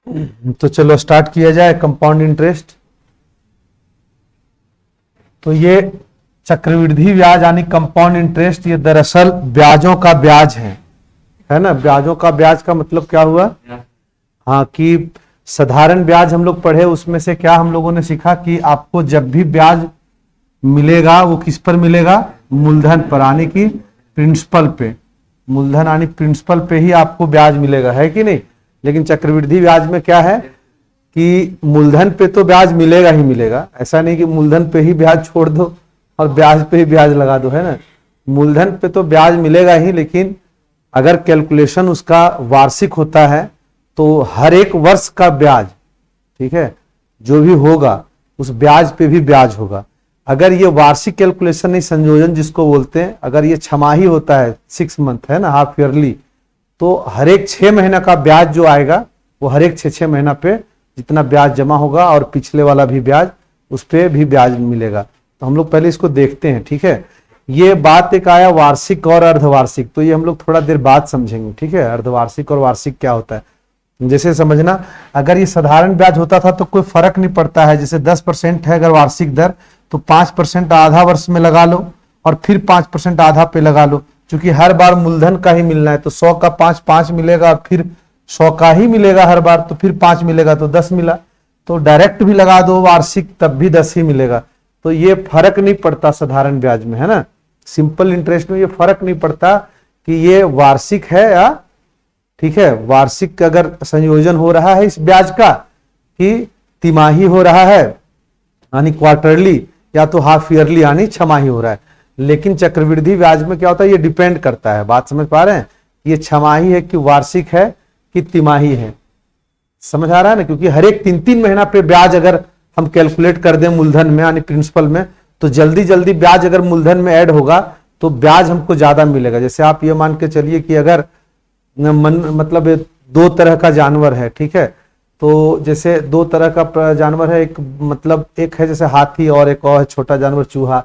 तो चलो स्टार्ट किया जाए। कंपाउंड इंटरेस्ट, तो ये चक्रवृद्धि ब्याज यानी कंपाउंड इंटरेस्ट, ये दरअसल ब्याजों का ब्याज है ना। ब्याजों का ब्याज का मतलब क्या हुआ? हाँ, कि साधारण ब्याज हम लोग पढ़े, उसमें से क्या हम लोगों ने सीखा कि आपको जब भी ब्याज मिलेगा वो किस पर मिलेगा? मूलधन पर, यानी कि प्रिंसिपल पे। मूलधन यानी प्रिंसिपल पे ही आपको ब्याज मिलेगा, है कि नहीं? लेकिन चक्रवृद्धि ब्याज में क्या है कि मूलधन पे तो ब्याज मिलेगा ही मिलेगा। ऐसा नहीं कि मूलधन पे ही ब्याज छोड़ दो और ब्याज पे ही ब्याज लगा दो, है ना। मूलधन पे तो ब्याज मिलेगा ही, लेकिन अगर कैलकुलेशन उसका वार्षिक होता है तो हर एक वर्ष का ब्याज, ठीक है, जो भी होगा उस ब्याज पे भी ब्याज होगा। अगर ये वार्षिक कैलकुलेशन नहीं, संयोजन जिसको बोलते हैं, अगर ये छमाही होता है, 6 मंथ है ना, हाफ ईयरली, तो हर एक 6 महीना का ब्याज जो आएगा वो हर एक 6 महीना पे जितना ब्याज जमा होगा और पिछले वाला भी ब्याज, उस पर भी ब्याज मिलेगा। तो हम लोग पहले इसको देखते हैं, ठीक है। ये बात एक आया वार्षिक और अर्धवार्षिक, तो ये हम लोग थोड़ा देर बाद समझेंगे, ठीक है। अर्धवार्षिक और वार्षिक क्या होता है जैसे समझना। अगर ये साधारण ब्याज होता था तो कोई फर्क नहीं पड़ता है। जैसे 10% है अगर वार्षिक दर, तो 5% आधा वर्ष में लगा लो और फिर 5% आधा पे लगा लो, क्योंकि हर बार मूलधन का ही मिलना है। तो 100 का 5 मिलेगा और फिर 100 का ही मिलेगा हर बार, तो फिर 5 मिलेगा तो 10 मिला। तो डायरेक्ट भी लगा दो वार्षिक, तब भी 10 ही मिलेगा। तो ये फर्क नहीं पड़ता साधारण ब्याज में, है ना। सिंपल इंटरेस्ट में ये फर्क नहीं पड़ता कि ये वार्षिक है या, ठीक है, वार्षिक अगर संयोजन हो रहा है इस ब्याज का, कि तिमाही हो रहा है यानी क्वार्टरली, या तो हाफ ईयरली यानी छमाही हो रहा है। लेकिन चक्रवृद्धि ब्याज में क्या होता है, ये डिपेंड करता है। बात समझ पा रहे हैं? ये छमाही है कि वार्षिक है कि तिमाही है, समझ आ रहा है ना। क्योंकि हर एक 3-3 महीना पे ब्याज अगर हम कैलकुलेट कर दें मूलधन में यानी प्रिंसिपल में, तो जल्दी जल्दी ब्याज अगर मूलधन में ऐड होगा तो ब्याज हमको ज्यादा मिलेगा। जैसे आप ये मान के चलिए कि अगर मतलब 2 तरह का जानवर है, ठीक है। तो जैसे 2 तरह का जानवर है, एक मतलब एक है जैसे हाथी और एक और है छोटा जानवर चूहा।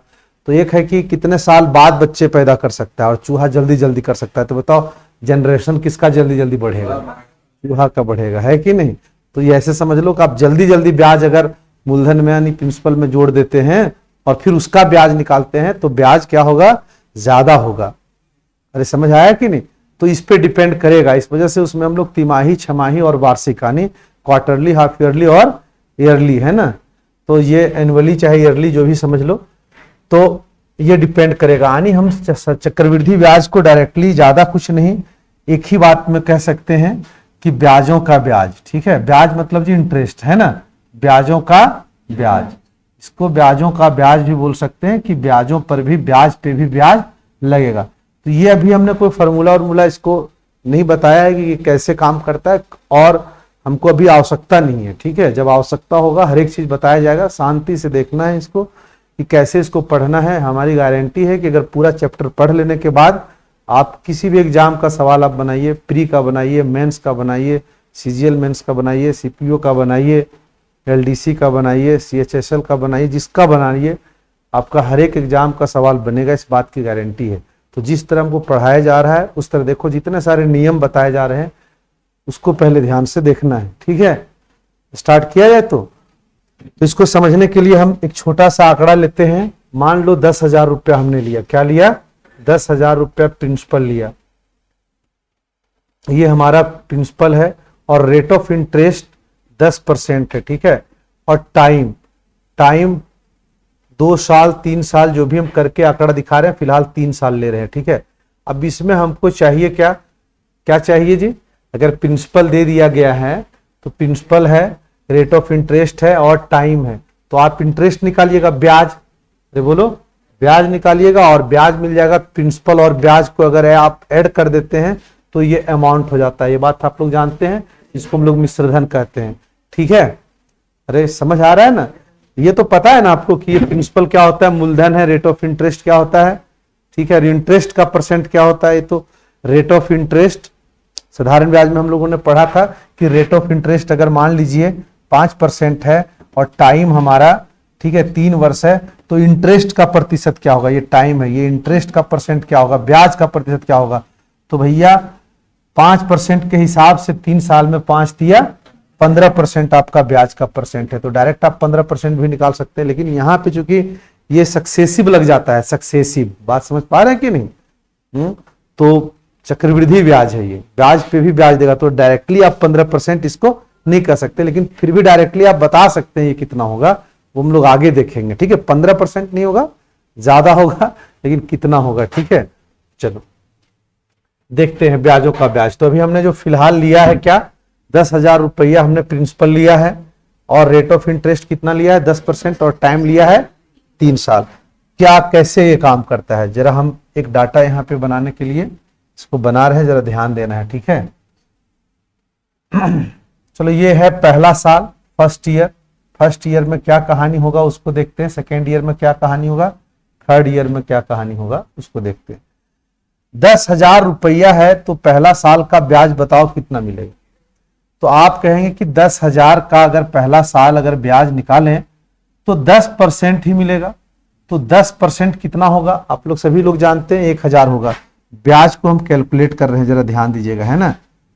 तो एक है कि कितने साल बाद बच्चे पैदा कर सकता है और चूहा जल्दी जल्दी कर सकता है। तो बताओ जनरेशन किसका जल्दी जल्दी बढ़ेगा? चूहा का बढ़ेगा, है कि नहीं। तो ये ऐसे समझ लो कि आप जल्दी जल्दी ब्याज अगर मूलधन में यानी प्रिंसिपल में जोड़ देते हैं और फिर उसका ब्याज निकालते हैं तो ब्याज क्या होगा? ज्यादा होगा। अरे समझ आया कि नहीं। तो इस पे डिपेंड करेगा, इस वजह से उसमें हम लोग तिमाही, छमाही और वार्षिक यानी क्वार्टरली, हाफ ईयरली और ईयरली, है ना। तो ये एनुअली चाहे ईयरली जो भी समझ लो, तो ये डिपेंड करेगा। यानी हम चक्रवृद्धि ब्याज को डायरेक्टली ज्यादा कुछ नहीं, एक ही बात में कह सकते हैं कि ब्याजों का ब्याज, ठीक है। ब्याज मतलब जी इंटरेस्ट, है ना। ब्याजों का ब्याज, इसको ब्याजों का ब्याज भी बोल सकते हैं कि ब्याजों पर भी, ब्याज पे भी ब्याज लगेगा। तो ये अभी हमने कोई फॉर्मूला और इसको नहीं बताया है कि कैसे काम करता है, और हमको अभी आवश्यकता नहीं है, ठीक है। जब आवश्यकता होगा हर एक चीज बताया जाएगा। शांति से देखना है इसको कि कैसे इसको पढ़ना है। हमारी गारंटी है कि अगर पूरा चैप्टर पढ़ लेने के बाद आप किसी भी एग्जाम का सवाल आप बनाइए, प्री का बनाइए, मेंस का बनाइए, सीजीएल मेंस का बनाइए, सीपीओ का बनाइए, एलडीसी का बनाइए, सीएचएसएल का बनाइए, जिसका बनाइए, आपका हर एक एग्जाम का सवाल बनेगा, इस बात की गारंटी है। तो जिस तरह हमको पढ़ाया जा रहा है उस तरह देखो, जितने सारे नियम बताए जा रहे हैं उसको पहले ध्यान से देखना है, ठीक है। स्टार्ट किया जाए तो इसको समझने के लिए हम एक छोटा सा आंकड़ा लेते हैं। मान लो 10,000 रुपया हमने लिया। क्या लिया? 10,000 रुपया प्रिंसिपल लिया। ये हमारा प्रिंसिपल है और रेट ऑफ इंटरेस्ट 10% है, ठीक है। और टाइम 2 साल 3 साल जो भी हम करके आंकड़ा दिखा रहे हैं, फिलहाल 3 साल ले रहे हैं, ठीक है। अब इसमें हमको चाहिए क्या क्या चाहिए जी? अगर प्रिंसिपल दे दिया गया है तो प्रिंसिपल है, रेट ऑफ इंटरेस्ट है और टाइम है, तो आप इंटरेस्ट निकालिएगा, ब्याज, अरे बोलो, ब्याज निकालिएगा और ब्याज मिल जाएगा। प्रिंसिपल और ब्याज को अगर आप ऐड कर देते हैं तो ये अमाउंट हो जाता है। ये बात आप लोग जानते हैं, इसको हम लोग मिश्रधन कहते हैं, ठीक है। अरे समझ आ रहा है ना। ये तो पता है ना आपको कि ये प्रिंसिपल क्या होता है, मूलधन है, रेट ऑफ इंटरेस्ट क्या होता है, ठीक है। इंटरेस्ट का परसेंट क्या होता है, ये तो रेट ऑफ इंटरेस्ट साधारण ब्याज में हम लोगों ने पढ़ा था कि रेट ऑफ इंटरेस्ट अगर मान लीजिए 5% है और टाइम हमारा, ठीक है, 3 वर्ष है, तो इंटरेस्ट का प्रतिशत क्या होगा? ये टाइम है, ये इंटरेस्ट का परसेंट क्या होगा, ब्याज का प्रतिशत क्या होगा? तो भैया 5% के हिसाब से 3 साल में 5 दिया 15% आपका ब्याज का परसेंट है, तो डायरेक्ट आप 15% भी निकाल सकते हैं। लेकिन यहाँ पे चूंकि ये सक्सेसिव लग जाता है, सक्सेसिव, बात समझ पा रहे हैं कि नहीं? तो चक्रवृद्धि ब्याज है, ये ब्याज पे भी ब्याज देगा, तो डायरेक्टली आप 15% इसको नहीं कर सकते, लेकिन फिर भी डायरेक्टली आप बता सकते हैं ये कितना होगा, वो हम लोग आगे देखेंगे। ठीक है, 15% नहीं होगा, ज्यादा होगा, लेकिन कितना होगा। ठीक है, चलो देखते हैं ब्याजों का ब्याज। तो अभी हमने जो फिलहाल लिया है क्या, 10,000 रुपया हमने प्रिंसिपल लिया है, और रेट ऑफ इंटरेस्ट कितना लिया है, 10%, और टाइम लिया है 3 साल। क्या कैसे ये काम करता है, जरा हम एक डाटा यहाँ पे बनाने के लिए इसको बना रहे हैं, जरा ध्यान देना है। ठीक है, चलो ये है पहला साल, फर्स्ट ईयर। फर्स्ट ईयर में क्या कहानी होगा उसको देखते हैं, सेकेंड ईयर में क्या कहानी होगा, थर्ड ईयर में क्या कहानी होगा उसको देखते हैं। 10,000 रुपया है, तो पहला साल का ब्याज बताओ कितना मिलेगा। तो आप कहेंगे कि 10,000 का अगर पहला साल अगर ब्याज निकालें तो 10% ही मिलेगा। तो 10% कितना होगा, आप लोग सभी लोग जानते हैं 1,000 होगा। ब्याज को हम कैलकुलेट कर रहे हैं, जरा ध्यान दीजिएगा, है ना।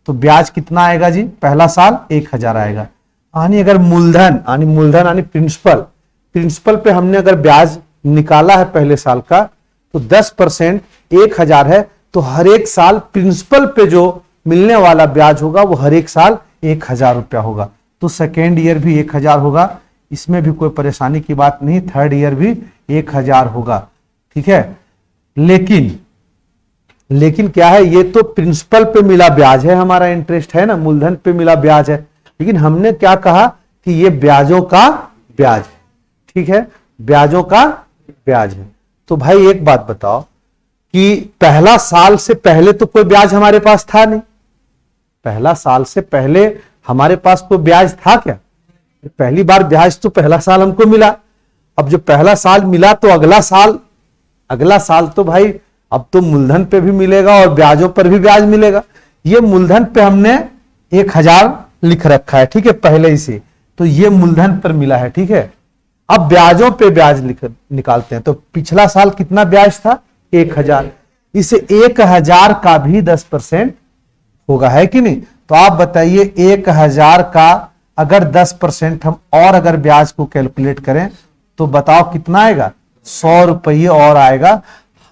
तो ब्याज कितना आएगा जी, पहला साल 1,000 आएगा। यानी अगर मूलधन यानी प्रिंसिपल, प्रिंसिपल पे हमने अगर ब्याज निकाला है पहले साल का, तो 10% 1,000 है, तो हर एक साल प्रिंसिपल पे जो मिलने वाला ब्याज होगा वो हर एक साल 1,000 रुपया होगा। तो सेकेंड ईयर भी 1,000 होगा, इसमें भी कोई परेशानी की बात नहीं। थर्ड ईयर भी 1,000 होगा। ठीक है, लेकिन क्या है, ये तो प्रिंसिपल पे मिला ब्याज है, हमारा इंटरेस्ट है ना, मूलधन पे मिला ब्याज है। लेकिन हमने क्या कहा कि ये ब्याजों का ब्याज है। ठीक है, ब्याजों का ब्याज है। तो भाई एक बात बताओ कि पहला साल से पहले तो कोई ब्याज हमारे पास था नहीं। पहला साल से पहले हमारे पास कोई ब्याज था क्या? पहली बार ब्याज तो पहला साल हमको मिला। अब जो पहला साल मिला तो अगला साल तो भाई अब तो मूलधन पे भी मिलेगा और ब्याजों पर भी ब्याज मिलेगा। ये मूलधन पे हमने 1,000 लिख रखा है, ठीक है, पहले ही से, तो ये मूलधन पर मिला है। ठीक है, अब ब्याजों पे ब्याज निकालते हैं। तो पिछला साल कितना ब्याज था, 1,000। इसे 1,000 का भी 10% होगा, है कि नहीं? तो आप बताइए 1,000 का अगर 10% हम और अगर ब्याज को कैलकुलेट करें तो बताओ कितना आएगा, 100 रुपये और आएगा।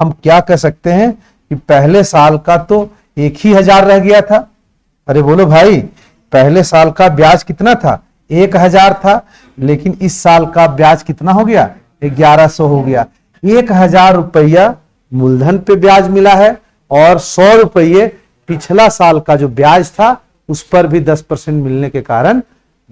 हम क्या कह सकते हैं कि पहले साल का तो 1,000 रह गया था। अरे बोलो भाई, पहले साल का ब्याज कितना था, 1,000 था, लेकिन इस साल का ब्याज कितना हो गया, 1,100 हो गया। 1,000 रुपया मूलधन पे ब्याज मिला है और 100 रुपये पिछला साल का जो ब्याज था उस पर भी 10% मिलने के कारण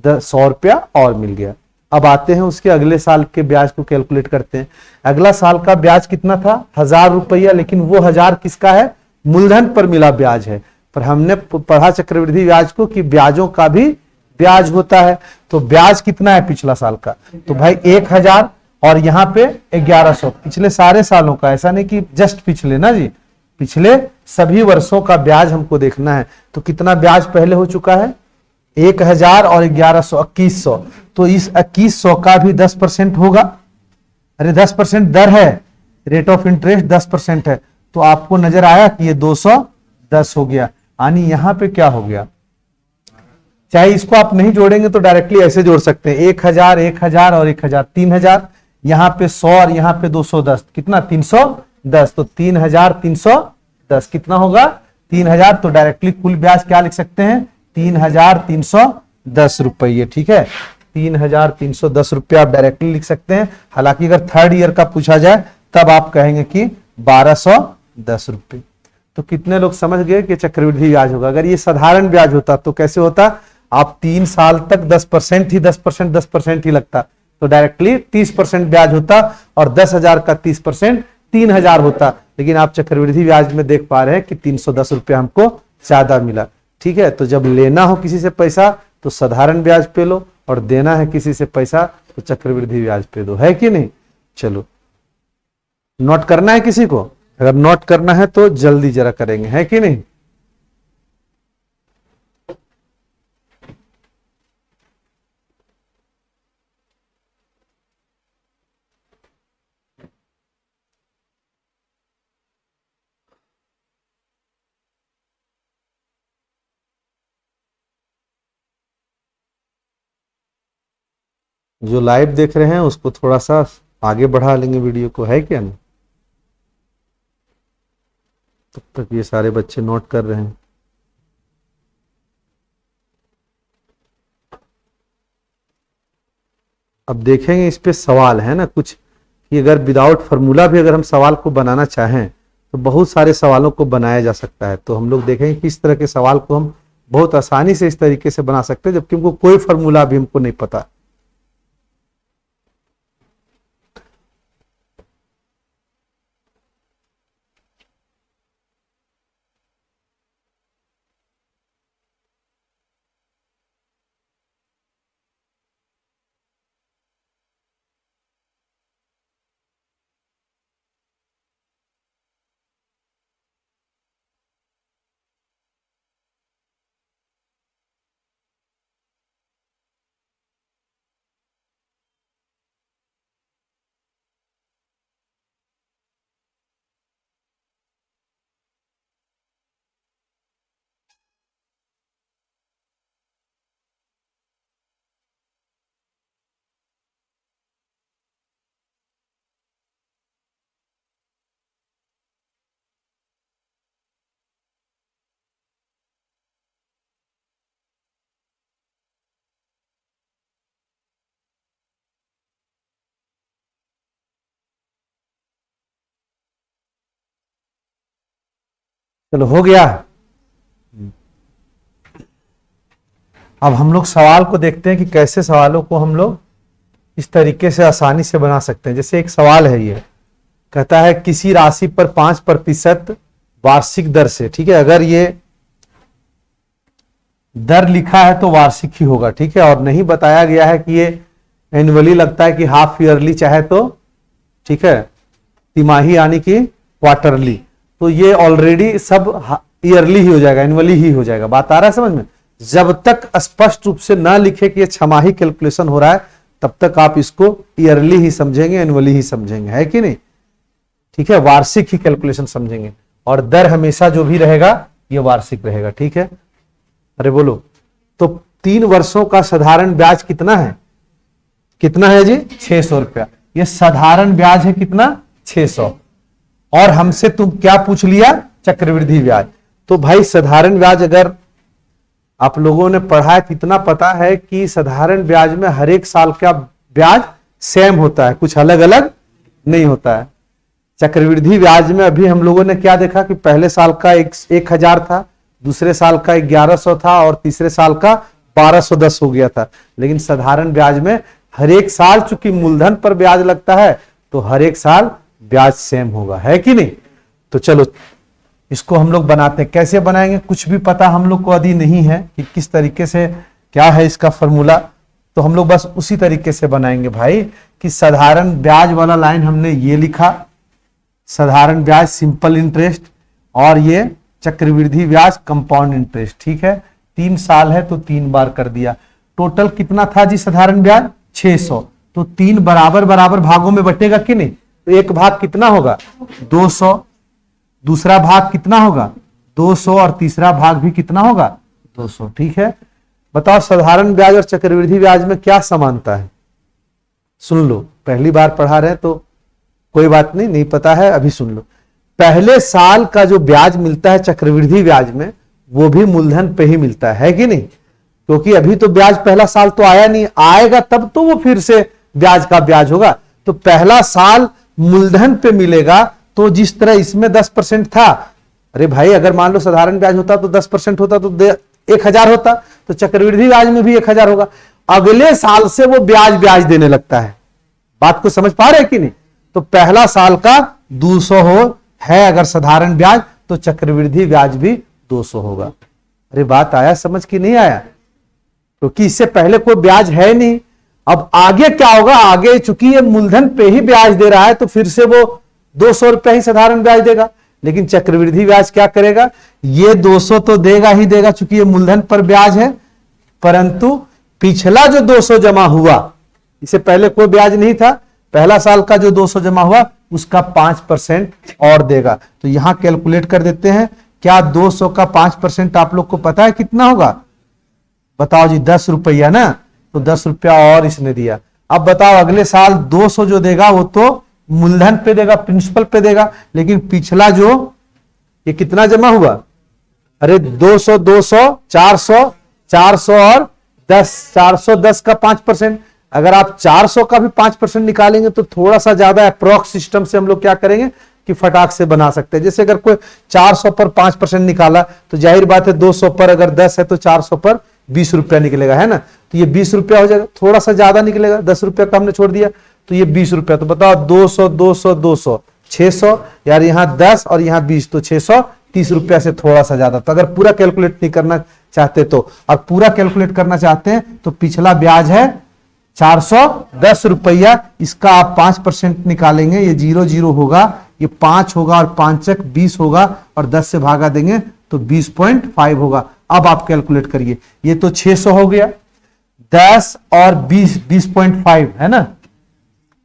100 रुपया और मिल गया। अब आते हैं उसके अगले साल के ब्याज को कैलकुलेट करते हैं। अगला साल का ब्याज कितना था, 1,000 रुपया, लेकिन वो 1,000 किसका है, मूलधन पर मिला ब्याज है। पर हमने पढ़ा चक्रवृद्धि ब्याज को कि ब्याजों का भी ब्याज होता है। तो ब्याज कितना है पिछला साल का, तो भाई 1,000 और यहाँ पे 1,100, पिछले सारे सालों का, ऐसा नहीं कि जस्ट पिछले ना जी, पिछले सभी वर्षों का ब्याज हमको देखना है। तो कितना ब्याज पहले हो चुका है, 1,000 और 1,100, 2,100। तो इस 2,100 का भी 10% होगा। अरे 10% दर है, रेट ऑफ इंटरेस्ट 10% है। तो आपको नजर आया कि ये 210 हो गया। यानी यहां पे क्या हो गया, चाहे इसको आप नहीं जोड़ेंगे तो डायरेक्टली ऐसे जोड़ सकते हैं, 1,000 1,000 और 1,000, 3,000, यहां पे 100 और यहां पे 210, कितना 310। तो 3,310 कितना होगा, 3,000। तो डायरेक्टली कुल ब्याज क्या लिख सकते हैं, 3,310 रुपये। ठीक है, 3,310 रुपया आप डायरेक्टली लिख सकते हैं। हालांकि अगर थर्ड ईयर का पूछा जाए तब आप कहेंगे कि 1,210 रुपये। तो कितने लोग समझ गए कि चक्रवृद्धि ब्याज होगा। अगर ये साधारण ब्याज होता तो कैसे होता, आप 3 साल तक 10% ही 10% ही लगता, तो डायरेक्टली 30% ब्याज होता और 10,000 का 30% 3,000 होता। लेकिन आप चक्रवृद्धि ब्याज में देख पा रहे हैं कि 310 रुपया हमको ज्यादा मिला। ठीक है, तो जब लेना हो किसी से पैसा तो साधारण ब्याज पे लो, और देना है किसी से पैसा तो चक्रवृद्धि ब्याज पे दो, है कि नहीं? चलो, नोट करना है किसी को, अगर नोट करना है तो जल्दी जरा करेंगे, है कि नहीं? जो लाइव देख रहे हैं उसको थोड़ा सा आगे बढ़ा लेंगे वीडियो को, है क्या नहीं? तब तक ये सारे बच्चे नोट कर रहे हैं। अब देखेंगे इस पे सवाल है ना कुछ, कि अगर विदाउट फार्मूला भी अगर हम सवाल को बनाना चाहें तो बहुत सारे सवालों को बनाया जा सकता है। तो हम लोग देखेंगे कि इस तरह के सवाल को हम बहुत आसानी से इस तरीके से बना सकते हैं, जबकि हमको कोई फार्मूला भी हमको नहीं पता। चलो हो गया। अब हम लोग सवाल को देखते हैं कि कैसे सवालों को हम लोग इस तरीके से आसानी से बना सकते हैं। जैसे एक सवाल है, ये कहता है किसी राशि पर 5% वार्षिक दर से, ठीक है, अगर ये दर लिखा है तो वार्षिक ही होगा, ठीक है, और नहीं बताया गया है कि ये एनुअली लगता है कि हाफ ईयरली चाहे तो, ठीक है, तिमाही यानी कि क्वार्टरली, तो ये ऑलरेडी सब ईयरली ही हो जाएगा, एनुअली ही हो जाएगा। बात आ रहा है समझ में? जब तक स्पष्ट रूप से ना लिखे कि ये छमाही कैलकुलेशन हो रहा है तब तक आप इसको ईयरली ही समझेंगे, एनुअली ही समझेंगे, है कि नहीं? ठीक है, वार्षिक ही कैलकुलेशन समझेंगे, और दर हमेशा जो भी रहेगा ये वार्षिक रहेगा, ठीक है। अरे बोलो, तो 3 वर्षों का साधारण ब्याज कितना है? कितना है जी? 600 रुपया। ये साधारण ब्याज है कितना? 600। और हमसे तुम क्या पूछ लिया? चक्रवृद्धि ब्याज। तो भाई साधारण ब्याज अगर आप लोगों ने पढ़ा है, कितना पता है कि साधारण ब्याज में हर एक साल का ब्याज सेम होता है, कुछ अलग अलग नहीं होता है। चक्रवृद्धि ब्याज में अभी हम लोगों ने क्या देखा कि पहले साल का 1000 था, दूसरे साल का 1100 था, और तीसरे साल का 1210 हो गया था। लेकिन साधारण ब्याज में हर एक साल चूंकि मूलधन पर ब्याज लगता है तो हर एक साल ब्याज सेम होगा, है कि नहीं? तो चलो इसको हम लोग बनाते हैं। कैसे बनाएंगे कुछ भी पता हम लोग को यदि नहीं है कि किस तरीके से क्या है इसका फॉर्मूला, तो हम लोग बस उसी तरीके से बनाएंगे भाई कि साधारण ब्याज वाला लाइन हमने ये लिखा, साधारण ब्याज सिंपल इंटरेस्ट, और ये चक्रवृद्धि ब्याज कंपाउंड इंटरेस्ट, ठीक है। 3 साल है तो 3 बार कर दिया। टोटल कितना था जी साधारण ब्याज? 600। तो 3 बराबर बराबर भागों में बटेगा कि नहीं? तो एक भाग कितना होगा? 200, दूसरा भाग कितना होगा? 200, और तीसरा भाग भी कितना होगा? 200, ठीक है। बताओ साधारण ब्याज और चक्रवृद्धि ब्याज में क्या समानता है? सुन लो, पहली बार पढ़ा रहे हैं तो कोई बात नहीं, नहीं पता है अभी सुन लो। पहले साल का जो ब्याज मिलता है चक्रवृद्धि ब्याज में, वो भी मूलधन पे ही मिलता है कि नहीं? क्योंकि अभी तो ब्याज पहला साल तो आया नहीं, आएगा तब तो वो फिर से ब्याज का ब्याज होगा। तो पहला साल मूलधन पे मिलेगा, तो जिस तरह इसमें 10% था, अरे भाई अगर मान लो साधारण ब्याज होता तो 10% होता तो 1000 होता, तो चक्रवृद्धि ब्याज में भी 1000 होगा। अगले साल से वो ब्याज देने लगता है। बात को समझ पा रहे कि नहीं? तो पहला साल का 200 है अगर साधारण ब्याज, तो चक्रवृद्धि ब्याज भी 200 होगा। अरे बात आया समझ कि नहीं आया? क्योंकि इससे पहले कोई ब्याज है नहीं। अब आगे क्या होगा? आगे चूंकि ये मूलधन पे ही ब्याज दे रहा है तो फिर से वो 200 रुपया ही साधारण ब्याज देगा। लेकिन चक्रवृद्धि ब्याज क्या करेगा? ये 200 तो देगा ही देगा चूंकि ये मूलधन पर ब्याज है, परंतु पिछला जो 200 जमा हुआ, इससे पहले कोई ब्याज नहीं था, पहला साल का जो 200 जमा हुआ उसका 5% और देगा। तो यहां कैलकुलेट कर देते हैं। क्या 200 का 5% आप लोग को पता है कितना होगा? बताओ जी, 10 रुपया ना, तो 10 रुपया और इसने दिया। अब बताओ अगले साल 200 जो देगा वो तो मूलधन पे देगा, प्रिंसिपल पे देगा, लेकिन पिछला जो ये कितना जमा हुआ, अरे 200 200 400 400 और 10, 410 का 5%। अगर आप 400 का भी 5% निकालेंगे तो थोड़ा सा ज्यादा अप्रोक्स सिस्टम से हम लोग क्या करेंगे कि फटाक से बना सकते हैं। जैसे अगर कोई 400 पर 5% निकाला तो जाहिर बात है 200 पर अगर 10 है तो 400 पर 20 रुपया निकलेगा, है ना। तो ये 20 रुपया हो जाएगा, थोड़ा सा ज्यादा निकलेगा, 10 रुपया का हमने छोड़ दिया तो ये 20 रुपया। तो बताओ 200 200 200 600 यार, यहां 10 और यहां 20 तो 630 रुपया से थोड़ा सा ज्यादा। तो अगर पूरा कैलकुलेट नहीं करना चाहते तो, और पूरा कैलकुलेट करना चाहते हैं तो पिछला ब्याज है 410 रुपया, इसका आप 5% निकालेंगे, ये 0 0 होगा, ये 5 होगा और 5 20 होगा और 10 से भागा देंगे तो 20.5 होगा। अब आप कैलकुलेट करिए, ये तो 600 हो गया, 10 और 20 20.5 है ना,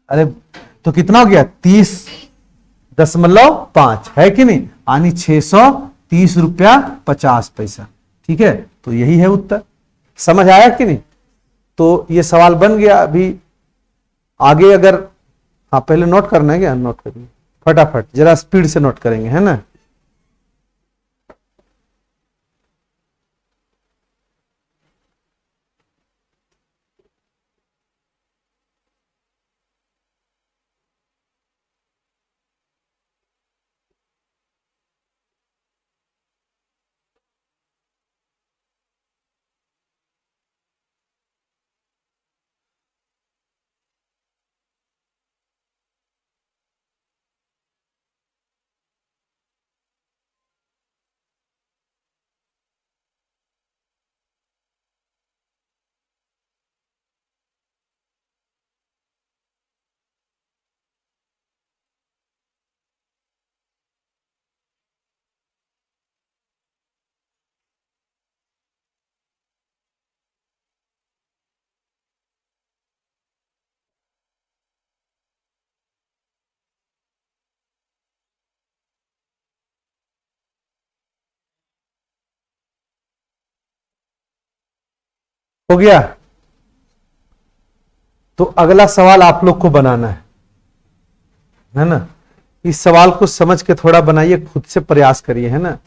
अरे तो कितना हो गया 30.5 है कि नहीं, यानी 630 रुपया 50 पैसा। ठीक है, तो यही है उत्तर। समझ आया कि नहीं। तो ये सवाल बन गया। अभी आगे अगर, हाँ पहले नोट करना है क्या, नोट करिए फटाफट, जरा स्पीड से नोट करेंगे, है ना। हो गया। तो अगला सवाल आप लोग को बनाना है ना। इस सवाल को समझ के थोड़ा बनाइए, खुद से प्रयास करिए, है ना।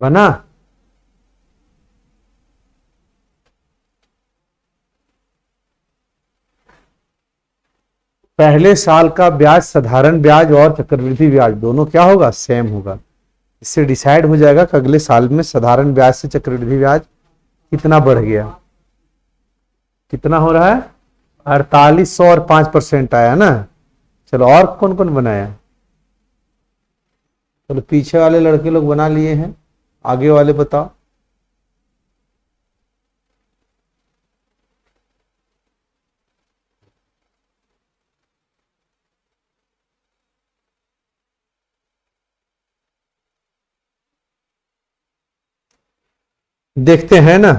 बना। पहले साल का ब्याज, साधारण ब्याज और चक्रवृद्धि ब्याज दोनों क्या होगा, सेम होगा। इससे डिसाइड हो जाएगा कि अगले साल में साधारण ब्याज से चक्रवृद्धि ब्याज कितना बढ़ गया। कितना हो रहा है, 4800 और 5% आया ना। चलो और कौन कौन बनाया, चलो पीछे वाले लड़के लोग बना लिए हैं, आगे वाले बताओ। देखते हैं ना।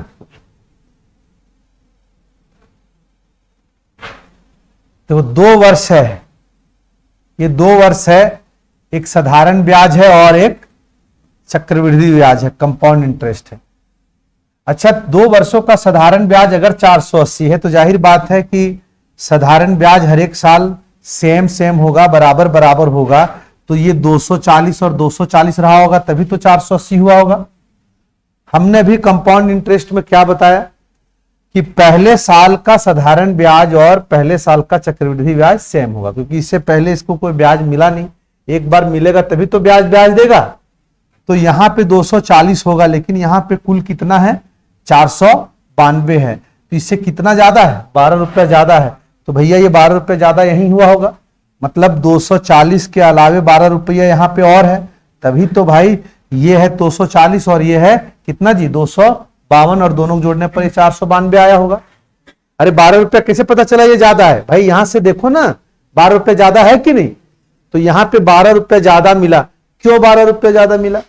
तो 2 वर्ष है, ये 2 वर्ष है, एक साधारण ब्याज है और एक चक्रवृद्धि ब्याज है, कंपाउंड इंटरेस्ट है। अच्छा, 2 वर्षों का साधारण ब्याज अगर 480 है तो जाहिर बात है कि साधारण ब्याज हर एक साल सेम सेम होगा, बराबर बराबर होगा। तो ये 240 और 240 रहा होगा, तभी तो 480 हुआ होगा। हमने भी कंपाउंड इंटरेस्ट में क्या बताया कि पहले साल का साधारण ब्याज और पहले साल का चक्रवृद्धि ब्याज सेम होगा, क्योंकि इससे पहले इसको कोई ब्याज मिला नहीं, एक बार मिलेगा तभी तो ब्याज ब्याज देगा। तो यहां पे 240 होगा, लेकिन यहां पे कुल कितना है, 492 है। तो इससे कितना ज्यादा है, 12 रुपया ज्यादा है। तो भैया ये 12 रुपया ज्यादा यही हुआ होगा। मतलब 240 के अलावे 12 रुपया यहाँ पे और है, तभी तो भाई ये है 240 और ये है कितना जी 252, और दोनों को जोड़ने पर ये 492 आया होगा। अरे 12 रुपया कैसे पता चला ये ज्यादा है? भाई यहां से देखो ना, 12 रुपया ज्यादा है कि नहीं? तो यहां पे 12 रुपया ज्यादा मिला। क्यों 12 रुपया ज्यादा मिला?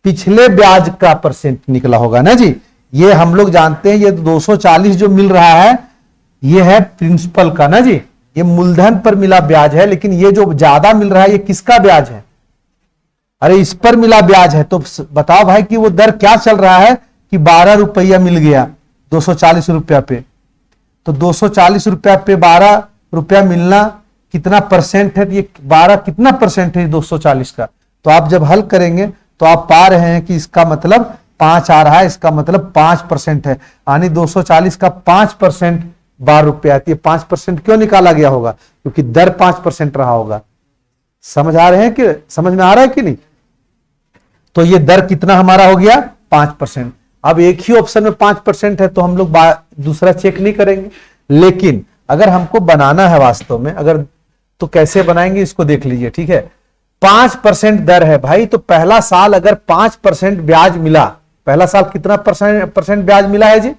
पिछले ब्याज का परसेंट निकला होगा ना जी। ये हम लोग जानते हैं, ये 240 जो मिल रहा है ये है प्रिंसिपल का ना जी, ये मूलधन पर मिला ब्याज है। लेकिन ये जो ज्यादा मिल रहा है ये किसका ब्याज है? अरे इस पर मिला ब्याज है। तो बताओ भाई कि वो दर क्या चल रहा है कि 12 रुपया मिल गया 240 रुपया पे। तो 240 रुपया पे 12 रुपया मिलना कितना परसेंट है? ये 12 कितना परसेंट है 240 का? तो आप जब हल करेंगे तो आप पा रहे हैं कि इसका मतलब 5 आ रहा है, इसका मतलब 5% है। यानी 240 का 5% 12 रुपया आती है। 5% क्यों निकाला गया होगा? क्योंकि दर 5% रहा होगा। समझ आ रहे हैं कि समझ में आ रहा है कि नहीं? तो ये दर कितना हमारा हो गया 5%। अब एक ही ऑप्शन में 5% है तो हम लोग दूसरा चेक नहीं करेंगे। लेकिन अगर हमको बनाना है वास्तव में, अगर तो कैसे बनाएंगे इसको देख लीजिए, ठीक है। 5% दर है भाई, तो पहला साल अगर 5% ब्याज मिला, पहला साल कितना परसेंट ब्याज मिला है जी?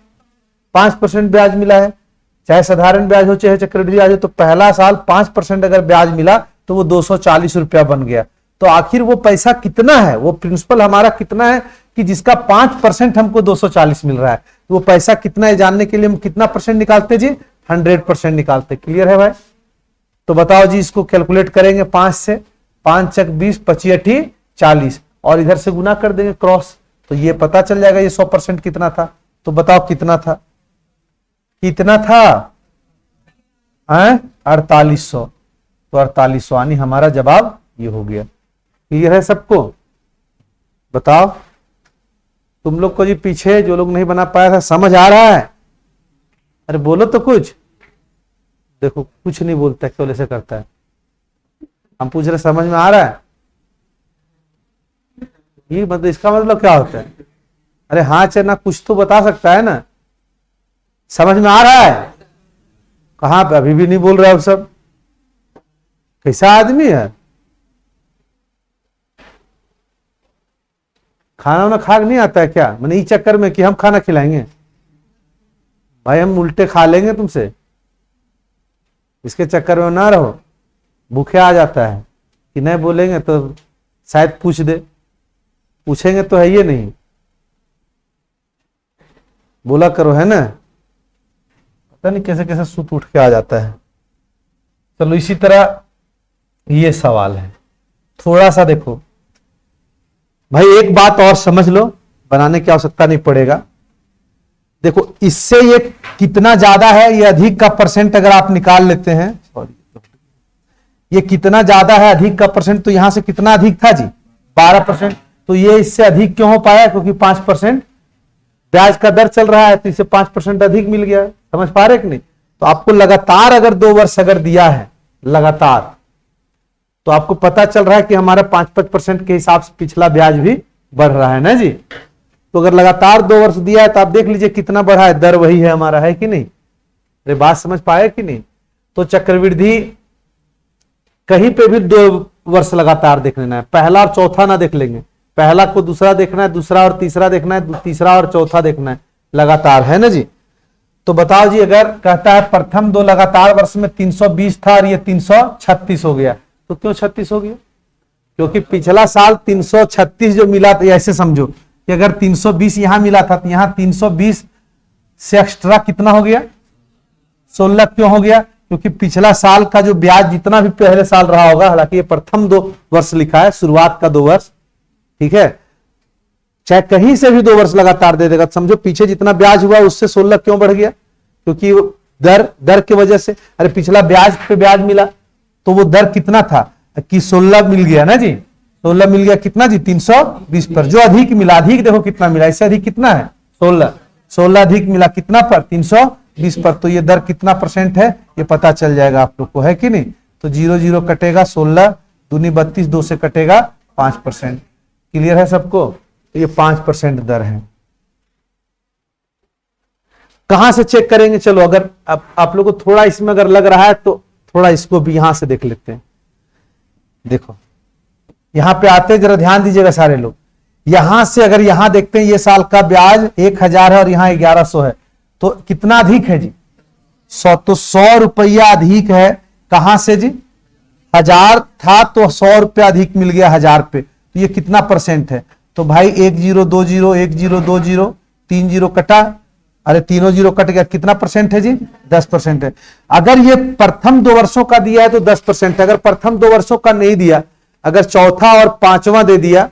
5% ब्याज मिला है। चाहे साधारण ब्याज हो चाहे चक्रवृद्धि ब्याज हो, तो पहला साल 5% अगर ब्याज मिला तो वो 240 रुपया बन गया। तो आखिर वो पैसा कितना है, वो प्रिंसिपल हमारा कितना है कि जिसका 5% हमको 240 मिल रहा है। तो वो पैसा कितना है जानने के लिए हम कितना परसेंट निकालते जी? 100% निकालते। क्लियर है भाई? तो बताओ जी, इसको कैलकुलेट करेंगे 5 से, 5 चक 20, 25 8 40, और इधर से गुना कर देंगे क्रॉस, तो ये पता चल जाएगा ये 100% कितना था। तो बताओ कितना था? कितना था? 4800। तो 4800 यानी हमारा जवाब ये हो गया। क्लियर है सबको? बताओ तुम लोग को जी, पीछे जो लोग नहीं बना पाया था, समझ आ रहा है? अरे बोलो तो कुछ। देखो कुछ नहीं बोलता, क्यों ऐसे करता है? हम पूछ रहे समझ में आ रहा है? ये मतलब इसका मतलब क्या होता है? अरे हाँ चलना कुछ तो बता सकता है ना। समझ में आ रहा है? कहां पे अभी भी नहीं बोल रहे आप सब? कैसा आदमी है? खाना वाना खा नहीं आता है क्या? मैंने इस चक्कर में कि हम खाना खिलाएंगे? भाई हम उल्टे खा लेंगे तुमसे, इसके चक्कर में ना रहो। भूखे आ जाता है कि नहीं बोलेंगे तो शायद पूछ दे, पूछेंगे तो है ये नहीं, बोला करो, है ना? पता नहीं कैसे कैसे सूत उठ के आ जाता है। चलो इसी तरह ये सवाल है, थोड़ा सा देखो भाई, एक बात और समझ लो, बनाने की आवश्यकता नहीं पड़ेगा। देखो इससे ये कितना ज्यादा है, ये अधिक का परसेंट अगर आप निकाल लेते हैं, सॉरी ये कितना ज्यादा है अधिक का परसेंट, तो यहां से कितना अधिक था जी? 12%। तो ये इससे अधिक क्यों हो पाया? क्योंकि 5% ब्याज का दर चल रहा है, तो इसे 5% अधिक मिल गया। समझ पा रहे कि नहीं? तो आपको लगातार अगर 2 वर्ष अगर दिया है लगातार, तो आपको पता चल रहा है कि हमारा 5% के हिसाब से पिछला ब्याज भी बढ़ रहा है ना जी। तो अगर लगातार 2 वर्ष दिया है तो आप देख लीजिए कितना बढ़ा है, दर वही है हमारा, है कि नहीं? अरे बात समझ पाए कि नहीं? तो चक्रवृद्धि कहीं पे भी 2 वर्ष लगातार देख लेना है, पहला और चौथा ना देख लेंगे, पहला को दूसरा देखना है, दूसरा और तीसरा देखना है, तीसरा और चौथा देखना है, लगातार, है ना जी। तो बताओ जी, अगर कहता है प्रथम 2 लगातार वर्ष में 320 था और ये 336 हो गया, तो क्यों 36 हो गया? क्योंकि पिछला साल 336 जो मिला था, ऐसे समझो कि अगर 320 यहां मिला था तो यहां 320 से एक्स्ट्रा कितना हो गया? 16 क्यों हो गया? क्योंकि पिछला साल का जो ब्याज जितना भी पहले साल रहा होगा, हालांकि ये प्रथम 2 वर्ष लिखा है, शुरुआत का 2 वर्ष, ठीक है, चाहे कहीं से भी 2 वर्ष लगातार दे देगा, समझो पीछे जितना ब्याज हुआ उससे 16 क्यों बढ़ गया? क्योंकि दर की वजह से। अरे पिछला ब्याज पे ब्याज मिला तो वो दर कितना था कि 16 मिल गया ना जी, 16 मिल गया कितना जी? 320 पर। जो अधिक मिला, अधिक देखो कितना मिला, इससे अधिक कितना है? 16 अधिक मिला कितना पर? 320 पर। तो ये दर कितना परसेंट है ये पता चल जाएगा आप लोग को, है कि नहीं? तो 0 0 कटेगा, 16 दूनी 32, 2 से कटेगा 5%। क्लियर है सबको? तो ये 5% दर है। कहां से चेक करेंगे? चलो अगर आप लोगों को थोड़ा इसमें अगर लग रहा है तो थोड़ा इसको भी यहां से देख लेते हैं। देखो यहां पे आते जरा ध्यान दीजिएगा सारे लोग। यहां से अगर यहां देखते हैं ये साल का ब्याज 1000 है और यहां 1100 है, तो कितना अधिक है जी? 100। तो 100 रुपया अधिक है। कहां से जी? 1000 था तो 100 रुपया अधिक मिल गया 1000 पे, तो ये कितना परसेंट है? तो भाई 1020, 1020, 3 जीरो कटा, अरे तीनों जीरो कट गया, कितना परसेंट है जी? 10% है। अगर ये प्रथम 2 वर्षों का दिया है तो 10% है। अगर प्रथम 2 वर्षों का नहीं दिया, अगर चौथा और पांचवा दे दिया,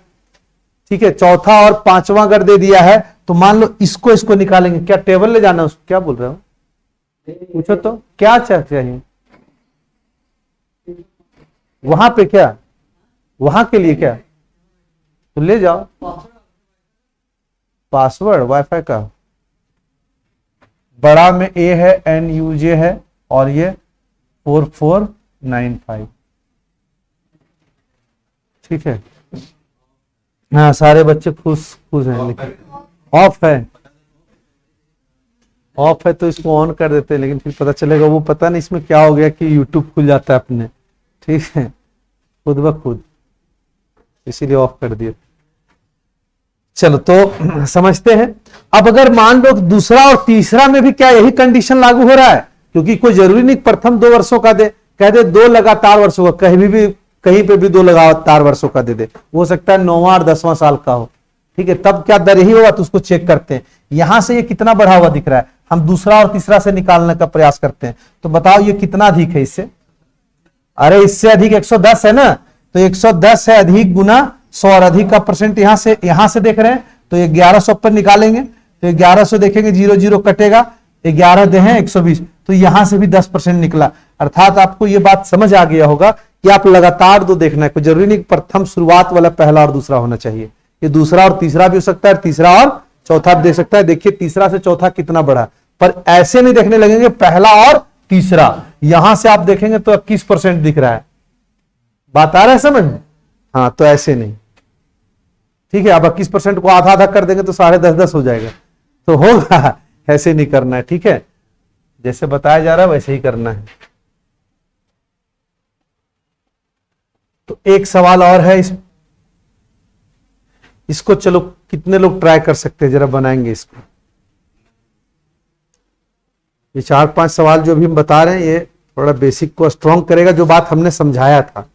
ठीक है, चौथा और पांचवा अगर दे दिया है तो मान लो इसको निकालेंगे। क्या टेबल ले जाना उसको? क्या बोल रहे हो? पूछो तो क्या चाहिए वहां पे? क्या वहां के लिए क्या? तो ले जाओ पासवर्ड वाईफाई का। बड़ा में ए है, NUJ है, और ये 4495, ठीक है। हाँ सारे बच्चे खुश हैं, लेकिन ऑफ है तो इसको ऑन कर देते हैं, लेकिन फिर पता चलेगा, वो पता नहीं इसमें क्या हो गया कि यूट्यूब खुल जाता है अपने, ठीक है, खुद ब खुद, इसीलिए ऑफ कर दिए। चलो तो समझते हैं। अब अगर मान लो दूसरा और तीसरा में भी क्या यही कंडीशन लागू हो रहा है? क्योंकि कोई जरूरी नहीं प्रथम 2 वर्षों का दे, कह दे 2 लगातार वर्षों का, कहीं पे भी 2 लगातार वर्षों का दे दे, हो सकता है 9वां और 10वां साल का हो, ठीक है, तब क्या दर ही होगा तो उसको चेक करते हैं। यहां से ये कितना बढ़ा हुआ दिख रहा है, हम दूसरा और तीसरा से निकालने का प्रयास करते हैं। तो बताओ ये कितना अधिक है इससे? अरे इससे अधिक 110 है ना, तो 110 है अधिक गुना 100 और अधिक का परसेंट यहां से देख रहे हैं, तो 1100 पर निकालेंगे तो 1100 देखेंगे, 0 0 कटेगा, 11 दे हैं 120, तो यहां से भी 10% निकला। अर्थात आपको यह बात समझ आ गया होगा कि आप लगातार 2 देखना है, कोई जरूरी नहीं प्रथम शुरुआत वाला पहला और दूसरा होना चाहिए, ये दूसरा और तीसरा भी हो सकता है, तीसरा और चौथा भी देख सकता है। देखिए तीसरा से चौथा कितना बढ़ा, पर ऐसे नहीं देखने लगेंगे पहला और तीसरा, यहां से आप देखेंगे तो 21% दिख रहा है। बात आ रहा है समझ में? हाँ, तो ऐसे नहीं, ठीक है। अब 21% को आधा आधा कर देंगे तो 10.5 हो जाएगा, तो होगा, ऐसे नहीं करना है, ठीक है, जैसे बताया जा रहा है वैसे ही करना है। तो एक सवाल और है, इसको चलो कितने लोग ट्राई कर सकते हैं, जरा बनाएंगे इसको। ये 4-5 सवाल जो भी हम बता रहे हैं ये थोड़ा बेसिक को स्ट्रॉन्ग करेगा, जो बात हमने समझाया था।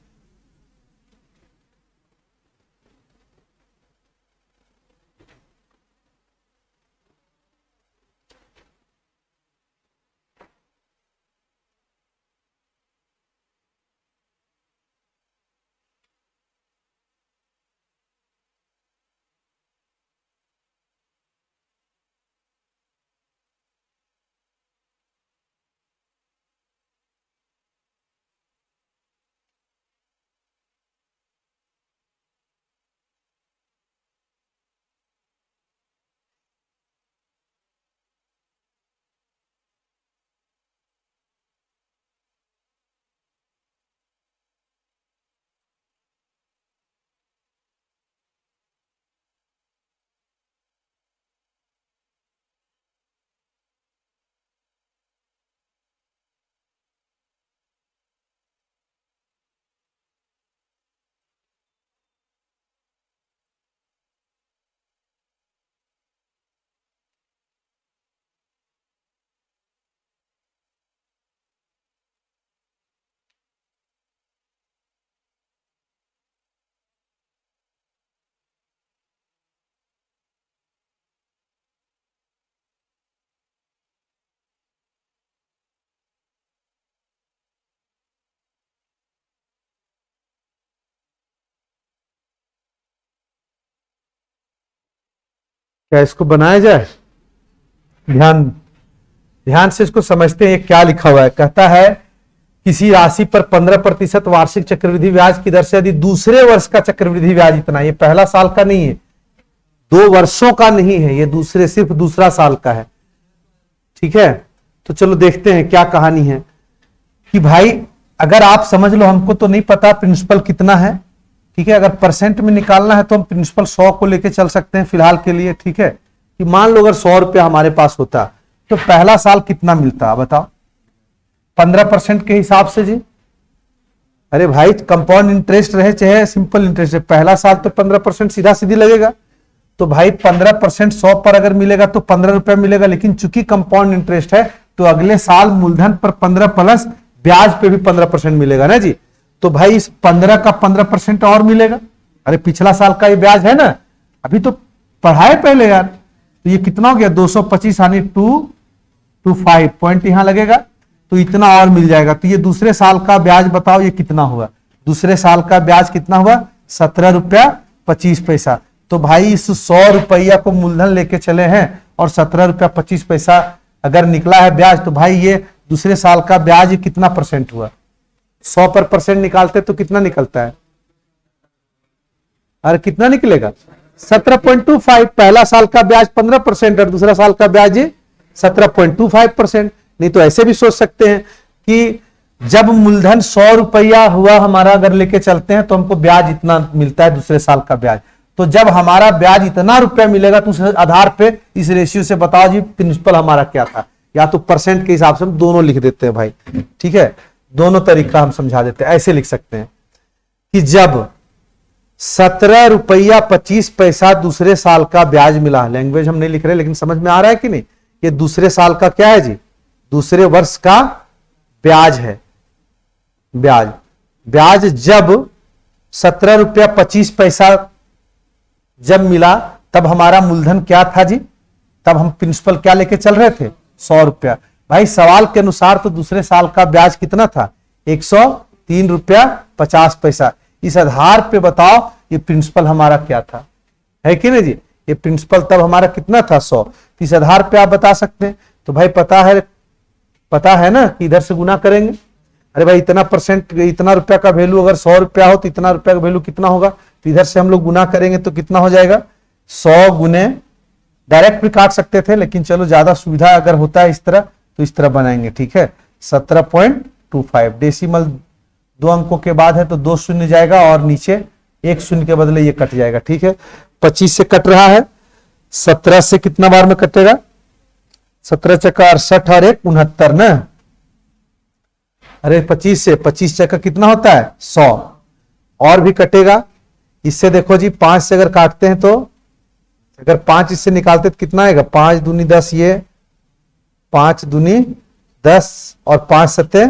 क्या इसको बनाया जाए? ध्यान से इसको समझते हैं, क्या लिखा हुआ है। कहता है किसी राशि पर 15% वार्षिक चक्रवृद्धि ब्याज की दर से यदि दूसरे वर्ष का चक्रवृद्धि ब्याज इतना, ये पहला साल का नहीं है, 2 वर्षों का नहीं है, ये सिर्फ दूसरा साल का है, ठीक है। तो चलो देखते हैं क्या कहानी है कि भाई अगर आप समझ लो, हमको तो नहीं पता प्रिंसिपल कितना है, ठीक है, अगर परसेंट में निकालना है तो हम प्रिंसिपल 100 को लेके चल सकते हैं फिलहाल के लिए, ठीक है, कि मान लो अगर 100 रुपया हमारे पास होता तो पहला साल कितना मिलता बताओ? 15% के हिसाब से जी, अरे भाई कंपाउंड इंटरेस्ट रहे चाहे सिंपल इंटरेस्ट है, पहला साल तो 15% सीधा सीधी लगेगा। तो भाई 15% 100 पर अगर मिलेगा तो 15 रुपया मिलेगा, लेकिन चूंकि कंपाउंड इंटरेस्ट है तो अगले साल मूलधन पर 15 प्लस ब्याज पे भी 15% मिलेगा ना जी। तो भाई इस 15 का 15% और मिलेगा। अरे पिछला साल का ये ब्याज है ना, अभी तो पढ़ाए पहले यार। तो ये कितना हो गया 225 यानी 225 पॉइंट यहां लगेगा, तो इतना और मिल जाएगा। तो ये दूसरे साल का ब्याज बताओ ये कितना हुआ। दूसरे साल का ब्याज कितना हुआ 17 रुपया 25 पैसा। तो भाई इस 100 रुपया को मूलधन लेके चले हैं और 17 रुपया 25 पैसा अगर निकला है ब्याज, तो भाई ये दूसरे साल का ब्याज कितना परसेंट हुआ। 100 पर परसेंट निकालते तो कितना निकलता है, अरे कितना निकलेगा 17.25। पहला साल का ब्याज 15% और दूसरा साल का ब्याज 17.25%। नहीं तो ऐसे भी सोच सकते हैं कि जब मूलधन 100 रुपया हुआ हमारा अगर लेके चलते हैं तो हमको ब्याज इतना मिलता है दूसरे साल का ब्याज। तो जब हमारा ब्याज इतना रुपया मिलेगा तो उस आधार पे इस रेशियो से बताओ जी प्रिंसिपल हमारा क्या था। या तो परसेंट के हिसाब से हम दोनों लिख देते हैं भाई, ठीक है, दोनों तरीका हम समझा देते हैं। ऐसे लिख सकते हैं कि जब 17 रुपया 25 पैसा दूसरे साल का ब्याज मिला, लैंग्वेज हम नहीं लिख रहे लेकिन समझ में आ रहा है कि नहीं, ये दूसरे साल का क्या है जी, दूसरे वर्ष का ब्याज है। ब्याज जब 17 रुपया 25 पैसा जब मिला तब हमारा मूलधन क्या था जी, तब हम प्रिंसिपल क्या लेके चल रहे थे 100 रुपया। भाई सवाल के अनुसार तो दूसरे साल का ब्याज कितना था 103 रुपया 50 पैसा। इस आधार पे बताओ ये प्रिंसिपल हमारा क्या था, है कि नहीं जी। ये प्रिंसिपल तब हमारा कितना था 100। इस आधार पे आप बता सकते हैं। तो भाई पता है ना कि इधर से गुना करेंगे। अरे भाई इतना परसेंट इतना रुपया का वैल्यू अगर 100 रुपया हो तो इतना रुपया का वैल्यू कितना होगा। तो इधर से हम लोग गुना करेंगे तो कितना हो जाएगा 100 गुने, डायरेक्ट भी काट सकते थे लेकिन चलो ज्यादा सुविधा अगर होता है इस तरह तो इस तरह बनाएंगे, ठीक है। 17.25 डेसिमल 2 अंकों के बाद है तो 2 शून्य जाएगा और नीचे 1 शून्य के बदले ये कट जाएगा, ठीक है। 25 से कट रहा है, 17 से कितना बार में कटेगा 17 चक्का 68 और 1 69 ना। अरे 25 से 25 चक्का कितना होता है 100 और भी कटेगा। इससे देखो जी 5 से अगर काटते हैं तो अगर 5 इससे निकालते तो कितना आएगा 5 दूनी 10, ये 5 दूनी 10 और 5 सत्ते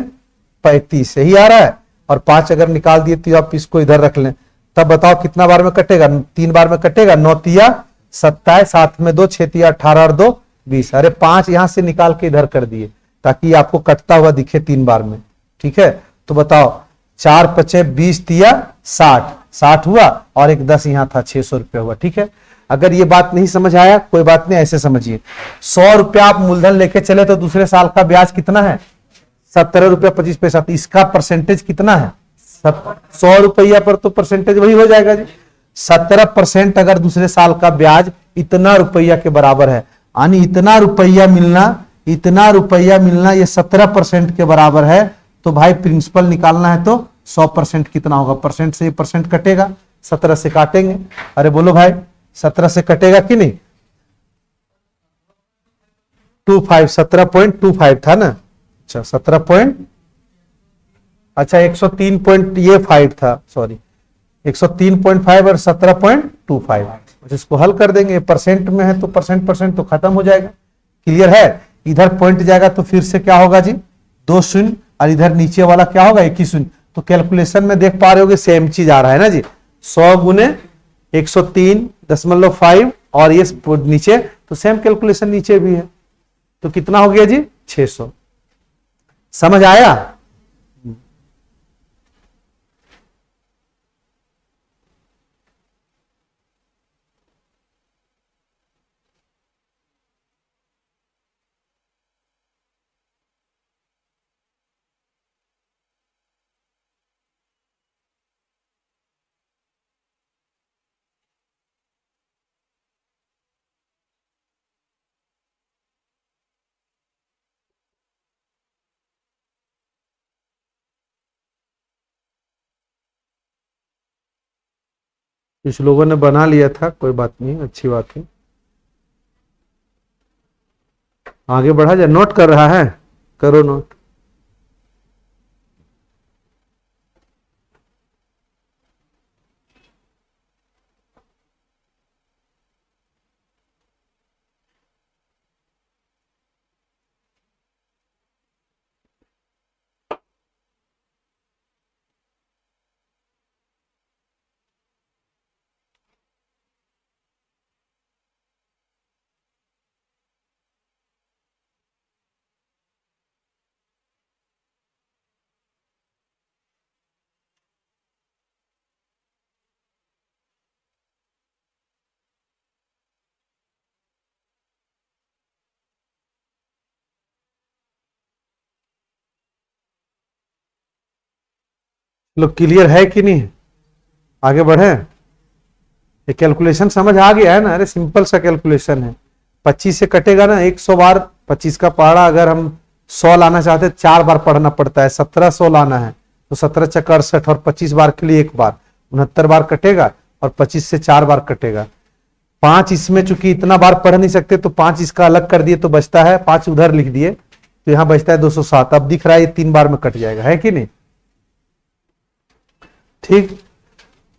35 यही आ रहा है। और 5 अगर निकाल दिए तो आप इसको इधर रख लें, तब बताओ कितना बार में कटेगा 3 बार में कटेगा। 9 तिया 27, 7 में 2 6 तिया 18 और 2 20। अरे 5 यहां से निकाल के इधर कर दिए ताकि आपको कटता हुआ दिखे 3 बार में, ठीक है। तो बताओ 4 पचे 20 तिया 60 हुआ और एक 10 यहां था 600 रुपया हुआ, ठीक है। अगर ये बात नहीं समझ आया कोई बात नहीं, ऐसे समझिए 100 रुपया आप मूलधन लेके चले तो दूसरे साल का ब्याज कितना है 17 रुपया 25 पैसा। तो इसका परसेंटेज कितना है 100 रुपया पर तो परसेंटेज वही हो जाएगा जी 17%। अगर दूसरे साल का ब्याज इतना रुपया के बराबर है, यानी इतना रुपया मिलना ये 17% के बराबर है। तो भाई प्रिंसिपल निकालना है तो 100% कितना होगा, परसेंट से ये परसेंट कटेगा, 17 से काटेंगे। अरे बोलो भाई 17 से कटेगा कि नहीं 25 17.25 था ना। अच्छा 103.5 था, सॉरी 103.5 और 17.25। इसको हल कर देंगे, परसेंट में है तो परसेंट तो खत्म हो जाएगा, क्लियर है। इधर पॉइंट जाएगा तो फिर से क्या होगा जी 2 शून्य और इधर नीचे वाला क्या होगा 1 ही शून्य। तो कैलकुलेशन में देख पा रहे होगे सेम चीज आ रहा है ना जी 100 गुने 103.5 और ये नीचे तो सेम कैलकुलेशन नीचे भी है। तो कितना हो गया जी 600। समझ आया। कुछ लोगों ने बना लिया था, कोई बात नहीं, अच्छी बात है। आगे बढ़ा जाए, नोट कर रहा है, करो नोट। लोग क्लियर है कि नहीं? आगे बढ़े। ये कैलकुलेशन समझ आ गया है ना? अरे सिंपल सा कैलकुलेशन है। 25 से कटेगा ना 100 बार। 25 का पहाड़ा अगर हम 100 लाना चाहते हैं 4 बार पढ़ना पड़ता है। 1700 लाना है तो 17 चक 68 और 25 बार के लिए 1 बार 69 बार कटेगा और 25 से 4 बार कटेगा। 5 इसमें चूंकि इतना बार पढ़ नहीं सकते तो 5 इसका अलग कर दिए तो बचता है 5 उधर लिख दिए तो यहां बचता है 207। अब दिख रहा है ये 3 बार में कट जाएगा, है कि नहीं? ठीक।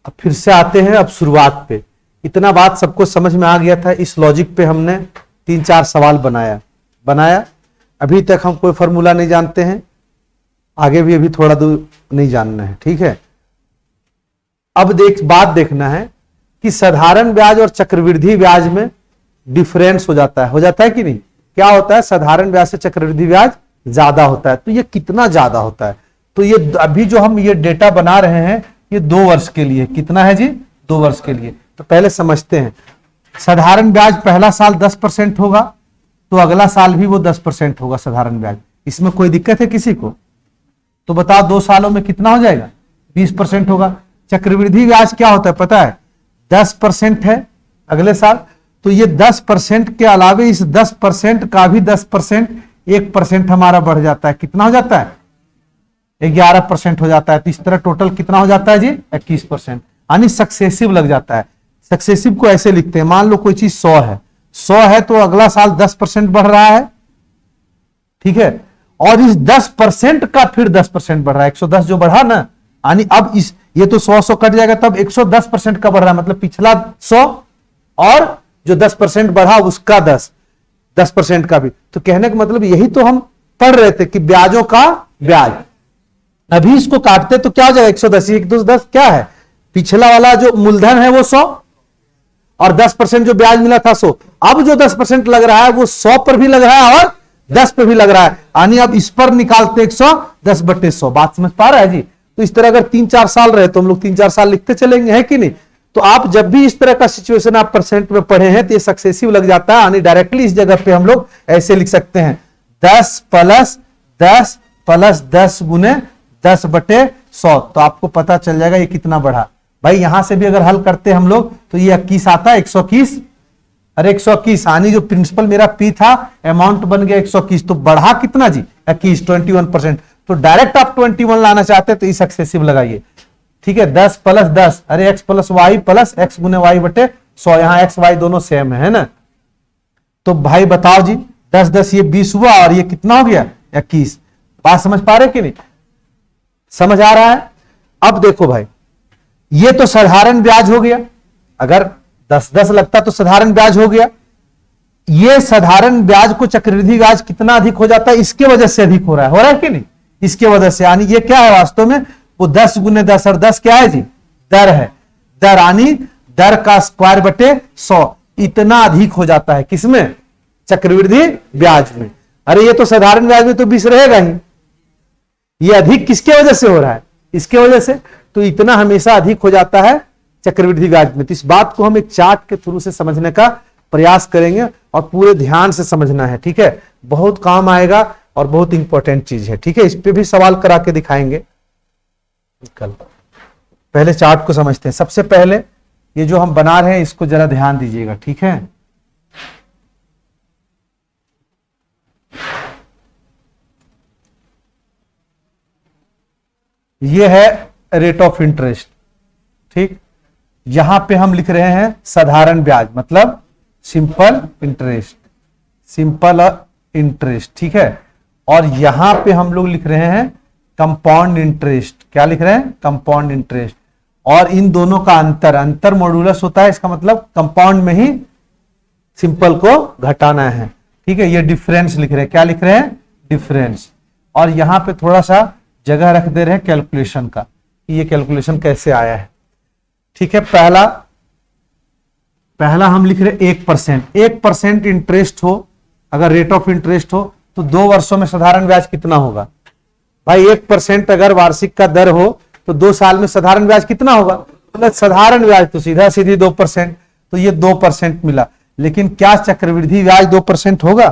अब फिर से आते हैं अब शुरुआत पे। इतना बात सबको समझ में आ गया था। इस लॉजिक पे हमने 3-4 सवाल बनाया। अभी तक हम कोई फॉर्मूला नहीं जानते हैं, आगे भी अभी थोड़ा दूर नहीं जानना है, ठीक है। अब बात देखना है कि साधारण ब्याज और चक्रवृद्धि ब्याज में डिफरेंस हो जाता है कि नहीं? क्या होता है? साधारण ब्याज से चक्रवृद्धि ब्याज ज्यादा होता है। तो ये कितना ज्यादा होता है? तो ये अभी जो हम ये डेटा बना रहे हैं ये 2 वर्ष के लिए। कितना है जी? 2 वर्ष के लिए। तो पहले समझते हैं। साधारण ब्याज पहला साल 10% होगा तो अगला साल भी वो 10% होगा साधारण ब्याज। इसमें कोई दिक्कत है किसी को? तो बताओ 2 सालों में कितना हो जाएगा? 20% होगा। चक्रवृद्धि ब्याज क्या होता है पता है? 10% है अगले साल। तो ये 10% के अलावे इस 10% का भी 10%, 1% हमारा बढ़ जाता है। कितना हो जाता है? 11% हो जाता है। तो इस तरह टोटल कितना हो जाता है जी? 21%। यानी सक्सेसिव लग जाता है। सक्सेसिव को ऐसे लिखते हैं, मान लो कोई चीज 100 है तो अगला साल 10% बढ़ रहा है, ठीक है। और इस 10% का फिर 10% बढ़ रहा है। 110 जो बढ़ा ना, यानी अब इस ये तो 100 कट जाएगा तब 110% का बढ़ रहा है। मतलब पिछला 100 और जो 10% बढ़ा उसका 10% का भी। तो कहने का मतलब यही तो हम पढ़ रहे थे कि ब्याजों का ब्याज। अभी इसको काटते तो क्या हो जाएगा? 110 110 क्या है? पिछला वाला जो मूलधन है वो 100 और 10% जो ब्याज मिला था 100। अब जो 10% लग रहा है वो 100 पर भी लग रहा है और 10 पर भी लग रहा है। यानी अब इस पर निकालते 110/100। बात समझ पा रहा है जी? तो इस तरह अगर 3-4 साल रहे तो हम लोग 3-4 साल लिखते चलेंगे, है कि नहीं? तो आप जब भी इस तरह का सिचुएशन आप परसेंट में पढ़े हैं तो ये सक्सेसिव लग जाता है। यानी डायरेक्टली इस जगह पे हम लोग ऐसे लिख सकते हैं 10 + 10 + 10 × 10/100। तो आपको पता चल जाएगा ये कितना बढ़ा। भाई यहां से भी अगर हल करते हम लोग तो ये 21 आता है। 121 अरे 121 यानी जो प्रिंसिपल मेरा पी था अमाउंट बन गया 121। तो बढ़ा कितना जी? 21, 21%। तो डायरेक्ट आप 21 लाना चाहते हैं तो इस सक्सेसिव लगाइए, ठीक है। 10 + 10 अरे x + y + x × y/100। यहां x y दोनों सेम है ना? तो भाई बताओ जी 10 ये 20 हुआ और ये कितना हो गया? 21। बात समझ पा रहे कि नहीं? समझ आ रहा है? अब देखो भाई ये तो साधारण ब्याज हो गया। अगर 10 लगता तो साधारण ब्याज हो गया। ये साधारण ब्याज को चक्रवृद्धि ब्याज कितना अधिक हो जाता है? इसके वजह से अधिक हो रहा है कि नहीं? इसके वजह से। यानी ये क्या है वास्तव में? वो 10 × 10 और 10 क्या है जी? दर है। दर यानी दर का स्क्वायर/100 इतना अधिक हो जाता है। किसमें? चक्रवृद्धि ब्याज में। अरे ये तो साधारण ब्याज में तो 20 रहेगा ही। ये अधिक किसके वजह से हो रहा है? इसके वजह से। तो इतना हमेशा अधिक हो जाता है चक्रवृद्धि ब्याज में। तो इस बात को हम एक चार्ट के थ्रू से समझने का प्रयास करेंगे और पूरे ध्यान से समझना है, ठीक है। बहुत काम आएगा और बहुत इंपॉर्टेंट चीज है, ठीक है। इस पे भी सवाल करा के दिखाएंगे कल। पहले चार्ट को समझते हैं। सबसे पहले ये जो हम बना रहे हैं इसको जरा ध्यान दीजिएगा, ठीक है। ये है रेट ऑफ इंटरेस्ट, ठीक। यहां पे हम लिख रहे हैं साधारण ब्याज, मतलब सिंपल इंटरेस्ट, ठीक है। और यहां पे हम लोग लिख रहे हैं कंपाउंड इंटरेस्ट। क्या लिख रहे हैं? Compound interest. और इन दोनों का अंतर मॉडुलस होता है। इसका मतलब कंपाउंड में ही सिंपल को घटाना है, ठीक है। ये डिफरेंस लिख रहे हैं। क्या लिख रहे हैं? डिफरेंस। और यहां पे थोड़ा सा जगह रख दे रहे हैं कैलकुलेशन का, ये कैलकुलेशन कैसे आया है, ठीक है। पहला हम लिख रहे 1%। 1% इंटरेस्ट हो, अगर रेट ऑफ इंटरेस्ट हो तो 2 वर्षों में साधारण ब्याज कितना होगा? भाई 1% अगर वार्षिक का दर हो तो 2 साल में साधारण ब्याज कितना होगा? मतलब साधारण ब्याज तो सीधा सीधी 2%। तो ये 2% मिला। लेकिन क्या चक्रवृद्धि ब्याज 2% होगा?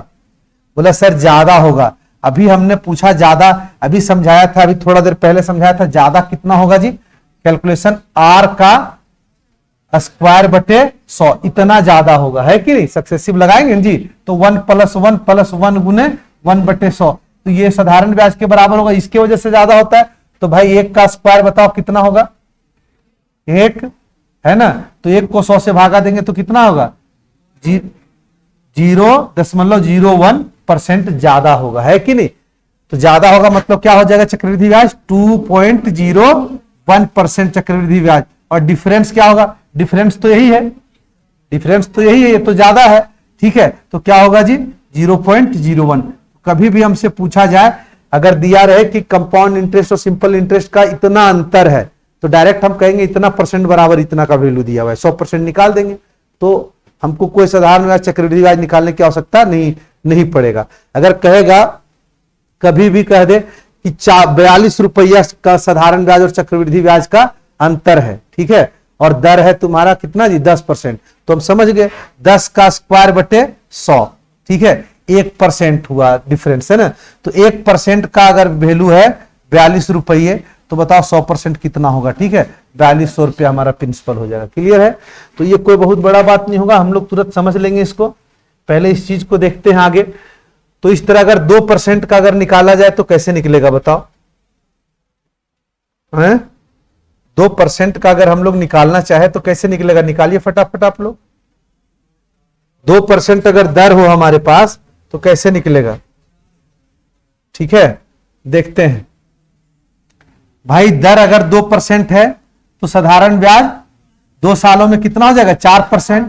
बोला सर ज्यादा होगा। अभी हमने पूछा ज्यादा, अभी समझाया था, अभी थोड़ा देर पहले समझाया था ज्यादा कितना होगा जी, कैलकुलेशन r का स्क्वायर बटे 100 इतना ज्यादा होगा, है कि नहीं। सक्सेसिव लगाएंगे जी, तो 1 + 1 + 1 गुने 1/100, तो ये साधारण ब्याज के बराबर होगा, इसके वजह से ज्यादा होता है। तो भाई 1 का स्क्वायर बताओ कितना होगा, 1 है ना, तो 1 को 100 से भागा देंगे तो कितना होगा, 0.01% ज्यादा होगा, है कि नहीं। तो ज्यादा होगा मतलब क्या हो जाएगा, चक्रवृद्धि ब्याज 2.01% चक्रवृद्धि ब्याज, और डिफरेंस क्या होगा, डिफरेंस तो यही है, डिफरेंस तो यही है, ये तो ज्यादा है, ठीक है। तो क्या होगा जी 0.01। कभी भी हमसे पूछा जाए, अगर दिया रहे कि कंपाउंड इंटरेस्ट और सिंपल इंटरेस्ट का इतना अंतर है, तो डायरेक्ट हम कहेंगे इतना परसेंट बराबर इतना का वैल्यू दिया हुआ है, 100% निकाल देंगे, तो हमको कोई साधारण ब्याज चक्रवृद्धि ब्याज निकालने की आवश्यकता नहीं पड़ेगा। अगर कहेगा, कभी भी कह दे कि 42 रुपया का साधारण ब्याज और चक्रवृद्धि ब्याज का अंतर है, ठीक है, और दर है तुम्हारा कितना जी 10%, तो हम समझ गए 10 का स्क्वायर बटे 100, ठीक है, 1% हुआ डिफरेंस, है ना। तो 1% का अगर वैल्यू है 42 रुपये, तो बताओ 100% कितना होगा, ठीक है, 4200 रुपया हमारा प्रिंसिपल हो जाएगा। क्लियर है। तो ये कोई बहुत बड़ा बात नहीं होगा, हम लोग तुरंत समझ लेंगे इसको। पहले इस चीज को देखते हैं आगे। तो इस तरह अगर 2% का अगर निकाला जाए तो कैसे निकलेगा बताओ, हैं? 2% का अगर हम लोग निकालना चाहे तो कैसे निकलेगा, निकालिए फटाफट आप लोग। 2% अगर दर हो हमारे पास तो कैसे निकलेगा, ठीक है, देखते हैं। भाई दर अगर 2% है तो साधारण ब्याज 2 सालों में कितना हो जाएगा 4%,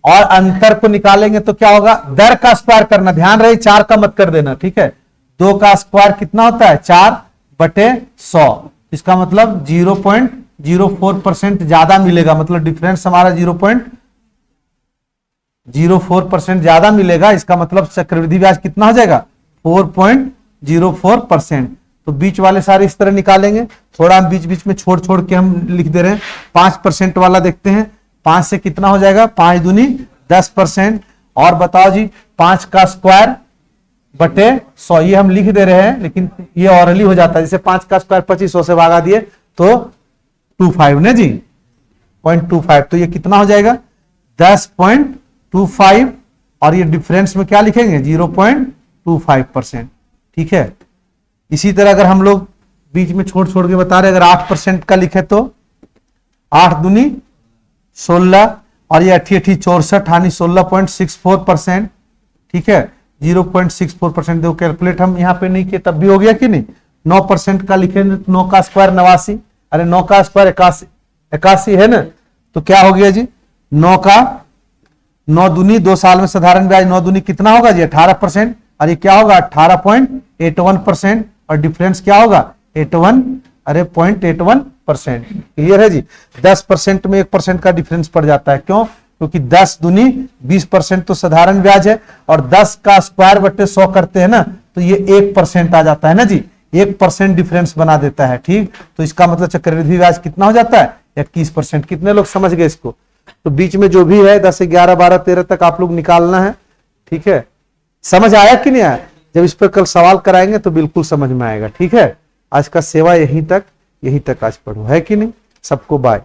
और अंतर को निकालेंगे तो क्या होगा, दर का स्क्वायर करना, ध्यान रहे 4 का मत कर देना, ठीक है। 2 का स्क्वायर कितना होता है 4/100, इसका मतलब 0.04% ज्यादा मिलेगा, मतलब डिफरेंस हमारा 0.04% ज्यादा मिलेगा। इसका मतलब चक्रवृद्धि ब्याज कितना हो जाएगा 4.04%। तो बीच वाले सारे इस तरह निकालेंगे, थोड़ा हम बीच बीच में छोड़ के हम लिख दे रहे हैं। 5% वाला देखते हैं, 5 से कितना हो जाएगा, 5 दूनी 10%, और बताओ जी 5 का स्क्वायर बटे 100, ये हम लिख दे रहे हैं लेकिन ये ऑरली हो जाता है, जैसे 5 का स्क्वायर 2500 से भागा दिए तो 25 ने जी 0.25, तो ये कितना हो जाएगा 10.25, और ये डिफरेंस में क्या लिखेंगे 0.25%, ठीक है। इसी तरह अगर हम लोग बीच में छोड़ के बता रहे, अगर 8% का लिखे तो 8 दूनी 16, और ये 8 64 हानि 16.64%, ठीक है, 0.64%। देखो कैलकुलेट हम यहाँ पे नहीं किए तब भी हो गया कि नहीं। 9% का लिखेंगे तो 9 का स्क्वायर 89, अरे 9 का स्क्वायर 81 है ना, तो क्या हो गया जी 9 दूनी 2 साल में साधारण ब्याज 9 दूनी कितना होगा जी 18%, और ये क्या होगा 18.81%, और डिफरेंस क्या होगा 0.81%। क्लियर है जी। 10% में 1% का डिफरेंस पड़ जाता है, क्यों, क्योंकि 10 दूनी 20% तो साधारण ब्याज है, और 10 का स्क्वायर बटे 100 करते हैं ना तो ये 1% आ जाता है ना जी, 1% डिफरेंस बना देता है, ठीक। तो इसका मतलब चक्रवृद्धि ब्याज कितना हो जाता है 21%। कितने लोग समझ गए इसको। तो बीच में जो भी है 10 11 12 13 तक आप लोग निकालना है, ठीक है। समझ आया कि नहीं आया, जब इस पर कल सवाल कराएंगे तो बिल्कुल समझ में आएगा, ठीक है। आज का सेवा यहीं तक आज पढ़ो, है कि नहीं। सबको बाय।